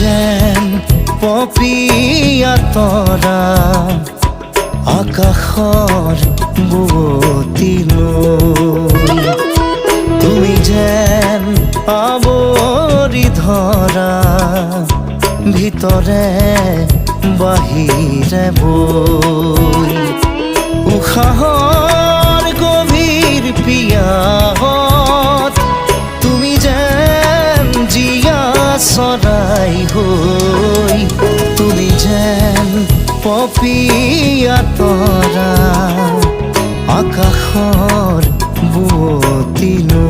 যেন পপীয়া তৰা আকাশৰ বুৱতীলৈ তুমি যেন আৱৰি ধৰা ভিতৰে বাহিৰে বৈ উশাহৰ গভীৰ পিয়াহত তুমি যেন জীয়া চৰাই হৈ তুমি যেন পপীয়া তৰা আকাশৰ বুৱতীলৈ